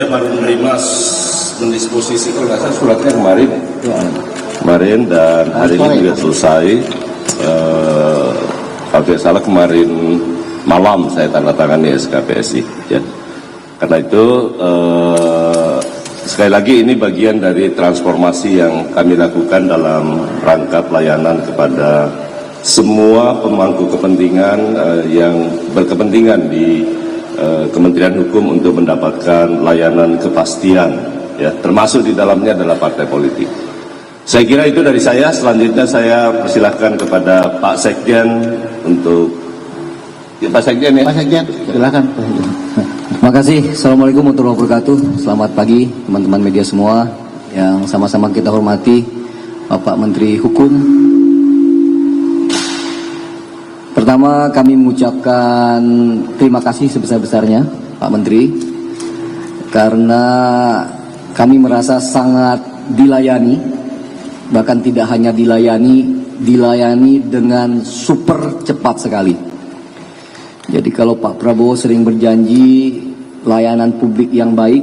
Baru menerima mendisposisi kalau nggak salah suratnya kemarin dan hari ini juga selesai. Kalau tidak salah kemarin malam saya tanda tangani SKPSI ya. Karena itu sekali lagi ini bagian dari transformasi yang kami lakukan dalam rangka pelayanan kepada semua pemangku kepentingan yang berkepentingan di Kementerian Hukum untuk mendapatkan layanan kepastian, ya, termasuk di dalamnya adalah partai politik. Saya kira itu dari saya. Selanjutnya saya persilahkan kepada Pak Sekjen untuk Pak Sekjen ya. Pak Sekjen, silakan. Terima kasih. Assalamualaikum warahmatullahi wabarakatuh. Selamat pagi teman-teman media semua yang sama-sama kita hormati Bapak Menteri Hukum. Pertama kami mengucapkan terima kasih sebesar-besarnya Pak Menteri, karena kami merasa sangat dilayani, bahkan tidak hanya dilayani dengan super cepat sekali. Jadi kalau Pak Prabowo sering berjanji layanan publik yang baik,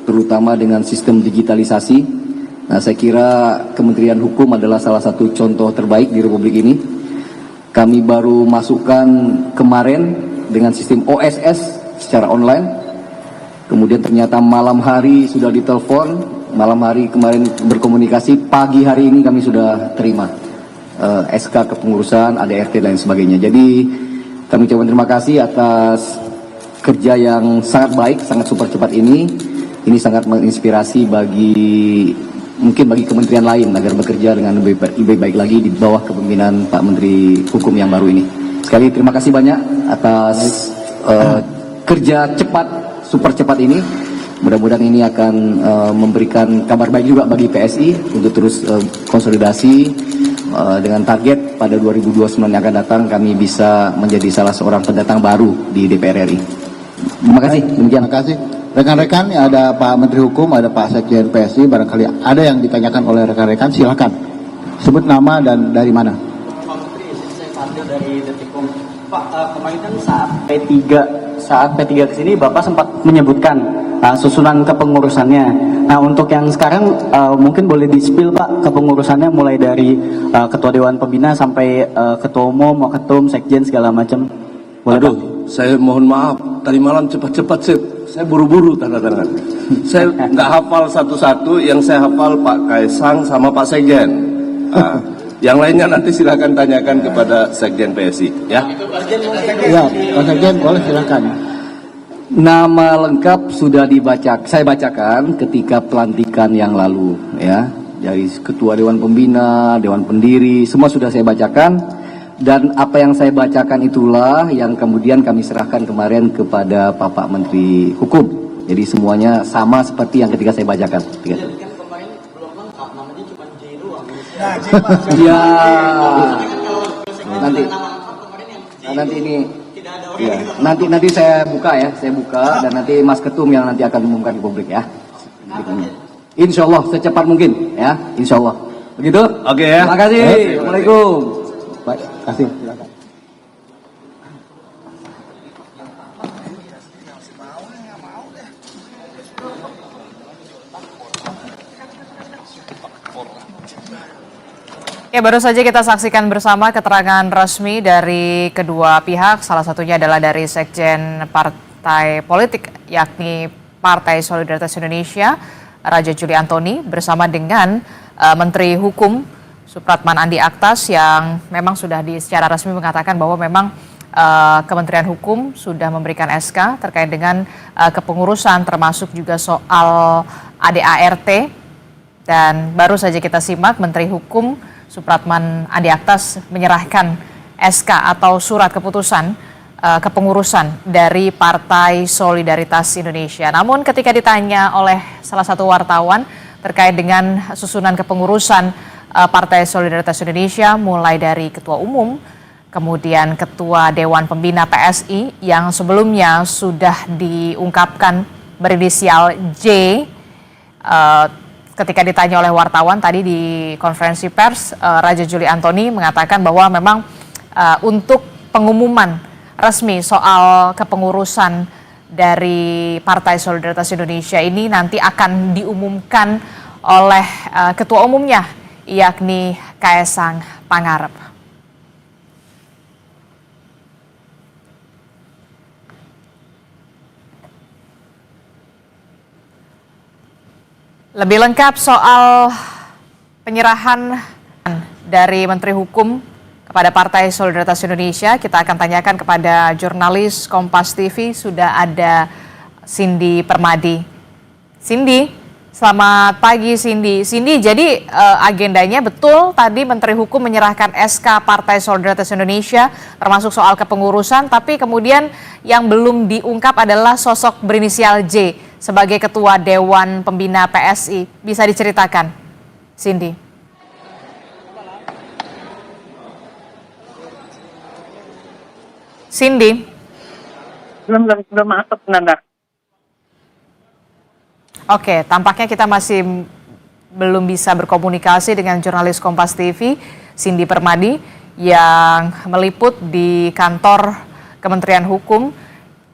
terutama dengan sistem digitalisasi, nah saya kira Kementerian Hukum adalah salah satu contoh terbaik di Republik ini. Kami baru masukkan kemarin dengan sistem OSS secara online. Kemudian ternyata malam hari sudah ditelepon, malam hari kemarin berkomunikasi, pagi hari ini kami sudah terima SK kepengurusan, ADRT dan sebagainya. Jadi kami ucapkan terima kasih atas kerja yang sangat baik, sangat super cepat ini. Ini sangat menginspirasi mungkin bagi kementerian lain agar bekerja dengan lebih baik lagi di bawah kepemimpinan Pak Menteri Hukum yang baru ini. Sekali terima kasih banyak atas kerja cepat, super cepat ini. Mudah-mudahan ini akan memberikan kabar baik juga bagi PSI untuk terus konsolidasi dengan target pada 2029 yang akan datang kami bisa menjadi salah seorang pendatang baru di DPR RI. Terima kasih. Demikian. Terima kasih. Rekan-rekan, ada Pak Menteri Hukum, ada Pak Sekjen PSI, barangkali ada yang ditanyakan oleh rekan-rekan, silakan. Sebut nama dan dari mana. Pak Menteri, saya Fadil dari Detikom. Pak, kemarin kan saat P3 kesini, Bapak sempat menyebutkan susunan kepengurusannya. Nah, untuk yang sekarang mungkin boleh di-spill Pak kepengurusannya mulai dari Ketua Dewan Pembina sampai Ketua Umum, Ketum, Sekjen segala macam. Waduh, saya mohon maaf, tadi malam cepat-cepat saya buru-buru tanda tangan. Saya nggak hafal satu-satu, yang saya hafal Pak Kaisang sama Pak Sekjen. Yang lainnya nanti silakan tanyakan kepada Sekjen PSI, ya. Ya, Pak Sekjen boleh silakan. Nama lengkap sudah saya bacakan ketika pelantikan yang lalu, ya. Dari Ketua Dewan Pembina, Dewan Pendiri, semua sudah saya bacakan. Dan apa yang saya bacakan itulah yang kemudian kami serahkan kemarin kepada Bapak Menteri Hukum. Jadi semuanya sama seperti yang ketika saya bacakan. Ya, nanti saya buka ya, dan nanti Mas Ketum yang nanti akan umumkan di publik ya. Insya Allah secepat mungkin ya, Insya Allah. Begitu? Oke ya. Terima kasih. Assalamualaikum. Baik, kasih, silakan. Ya, baru saja kita saksikan bersama keterangan resmi dari kedua pihak. Salah satunya adalah dari Sekjen Partai Politik, yakni Partai Solidaritas Indonesia, Raja Juli Antoni, bersama dengan Menteri Hukum Supratman Andi Aktas, yang memang sudah secara resmi mengatakan bahwa memang Kementerian Hukum sudah memberikan SK terkait dengan kepengurusan, termasuk juga soal ADART. Dan baru saja kita simak Menteri Hukum Supratman Andi Aktas menyerahkan SK atau surat keputusan kepengurusan dari Partai Solidaritas Indonesia. Namun ketika ditanya oleh salah satu wartawan terkait dengan susunan kepengurusan Partai Solidaritas Indonesia, mulai dari Ketua Umum, kemudian Ketua Dewan Pembina PSI yang sebelumnya sudah diungkapkan berinisial J. Ketika ditanya oleh wartawan tadi di konferensi pers, Raja Juli Antoni mengatakan bahwa memang untuk pengumuman resmi soal kepengurusan dari Partai Solidaritas Indonesia ini nanti akan diumumkan oleh ketua umumnya, yakni Kaesang Pangarep. Lebih lengkap soal penyerahan dari Menteri Hukum kepada Partai Solidaritas Indonesia, kita akan tanyakan kepada jurnalis Kompas TV, sudah ada Cindy Permadi. Cindy, selamat pagi Cindy. Cindy, jadi agendanya betul tadi Menteri Hukum menyerahkan SK Partai Solidaritas Indonesia termasuk soal kepengurusan, tapi kemudian yang belum diungkap adalah sosok berinisial J sebagai Ketua Dewan Pembina PSI. Bisa diceritakan, Cindy? Cindy? Belum masuk, Nanda. Oke, tampaknya kita masih belum bisa berkomunikasi dengan jurnalis Kompas TV, Cindy Permadi, yang meliput di kantor Kementerian Hukum.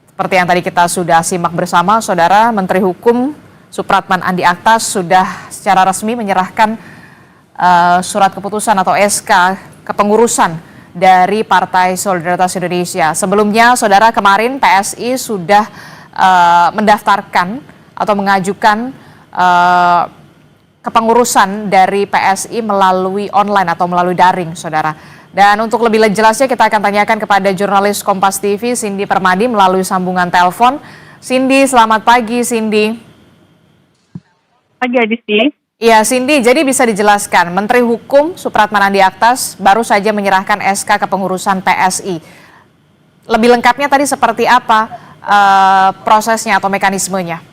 Seperti yang tadi kita sudah simak bersama, Saudara, Menteri Hukum Supratman Andi Aktas sudah secara resmi menyerahkan surat keputusan atau SK kepengurusan dari Partai Solidaritas Indonesia. Sebelumnya, Saudara, kemarin PSI sudah mendaftarkan atau mengajukan kepengurusan dari PSI melalui online atau melalui daring, Saudara. Dan untuk lebih jelasnya kita akan tanyakan kepada jurnalis Kompas TV, Cindy Permadi, melalui sambungan telepon. Cindy, selamat pagi, Cindy. Pagi, Adisti. Iya, Cindy, jadi bisa dijelaskan, Menteri Hukum Supratman Andi Aktas baru saja menyerahkan SK kepengurusan PSI. Lebih lengkapnya tadi seperti apa prosesnya atau mekanismenya?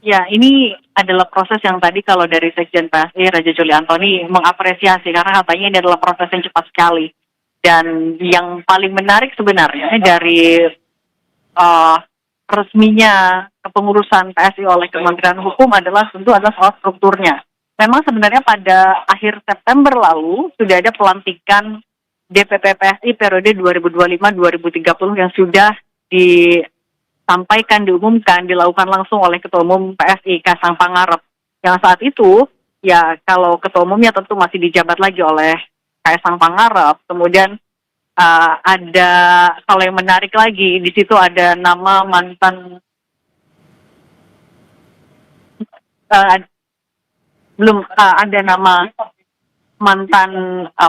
Ya, ini adalah proses yang tadi kalau dari Sekjen PSI, Raja Juli Antoni, mengapresiasi karena katanya ini adalah proses yang cepat sekali. Dan yang paling menarik sebenarnya dari resminya kepengurusan PSI oleh Kementerian Hukum adalah tentu adalah soal strukturnya. Memang sebenarnya pada akhir September lalu sudah ada pelantikan DPP PSI periode 2025-2030 yang sudah disampaikan, diumumkan, dilakukan langsung oleh Ketua Umum PSI, Kaesang Pangarep. Yang saat itu, ya kalau Ketua Umumnya tentu masih dijabat lagi oleh Kaesang Pangarep. Kemudian ada, kalau yang menarik lagi, di situ ada nama mantan, ada nama mantan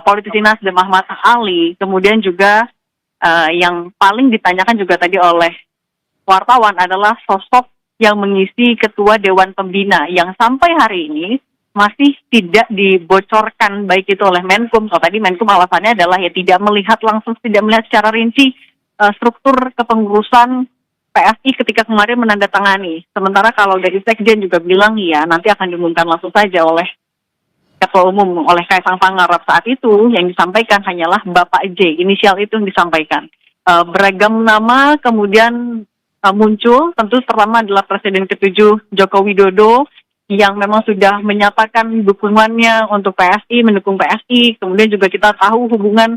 politisi Nasdem Ahmad Ali, kemudian juga yang paling ditanyakan juga tadi oleh wartawan adalah sosok yang mengisi Ketua Dewan Pembina yang sampai hari ini masih tidak dibocorkan baik itu oleh Menkum. So tadi Menkum alasannya adalah ya tidak melihat langsung, tidak melihat secara rinci struktur kepengurusan PSI ketika kemarin menandatangani. Sementara kalau dari Sekjen juga bilang ya nanti akan diumumkan langsung saja oleh Ketua Umum, oleh Kaesang Pangarep. Saat itu yang disampaikan hanyalah Bapak J, inisial itu yang disampaikan. Beragam nama kemudian muncul, tentu pertama adalah Presiden ke-7 Joko Widodo yang memang sudah menyatakan dukungannya untuk PSI, mendukung PSI. Kemudian juga kita tahu hubungan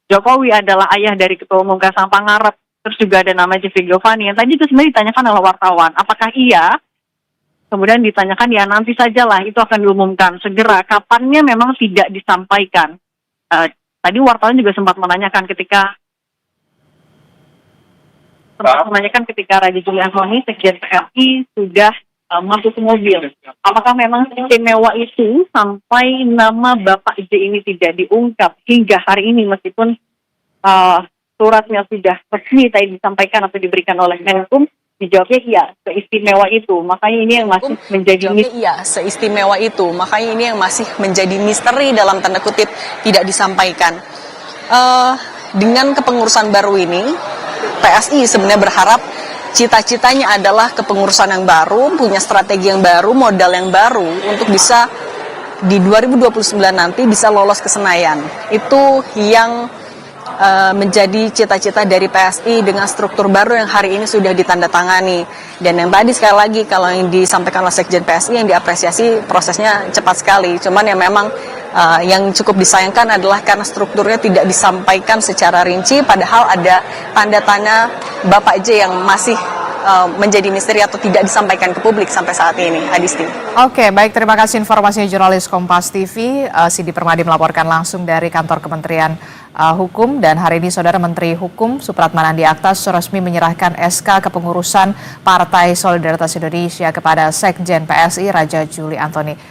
Jokowi adalah ayah dari Ketua Umum Kaesang Pangarep. Terus juga ada nama Jeffrey Giovanni yang tadi itu sebenarnya ditanyakan oleh wartawan. Apakah iya? Kemudian ditanyakan ya nanti sajalah itu akan diumumkan segera. Kapannya memang tidak disampaikan. Tadi wartawan juga sempat menanyakan ketika Raja Juli Antoni, Sekjen PSI sudah masuk ke mobil. Apakah memang istimewa itu sampai nama Bapak J ini tidak diungkap hingga hari ini meskipun suratnya sudah resmi tadi disampaikan atau diberikan oleh Menkum, dijawabnya iya, seistimewa itu. Makanya ini yang masih menjadi seistimewa itu. Makanya ini yang masih menjadi misteri dalam tanda kutip tidak disampaikan. Dengan kepengurusan baru ini, PSI sebenarnya berharap cita-citanya adalah kepengurusan yang baru, punya strategi yang baru, modal yang baru untuk bisa di 2029 nanti bisa lolos ke Senayan. Itu yang menjadi cita-cita dari PSI dengan struktur baru yang hari ini sudah ditandatangani. Dan yang tadi sekali lagi kalau yang disampaikan oleh Sekjen PSI yang diapresiasi prosesnya cepat sekali. Cuman yang memang yang cukup disayangkan adalah karena strukturnya tidak disampaikan secara rinci, padahal ada tanda-tanda Bapak J yang masih menjadi misteri atau tidak disampaikan ke publik sampai saat ini. Adisti. Oke, baik, terima kasih informasinya jurnalis Kompas TV, Sidi Permadi melaporkan langsung dari kantor Kementerian Hukum. Dan hari ini Saudara Menteri Hukum Supratman Andi Aktas resmi menyerahkan SK kepengurusan Partai Solidaritas Indonesia kepada Sekjen PSI Raja Juli Antoni.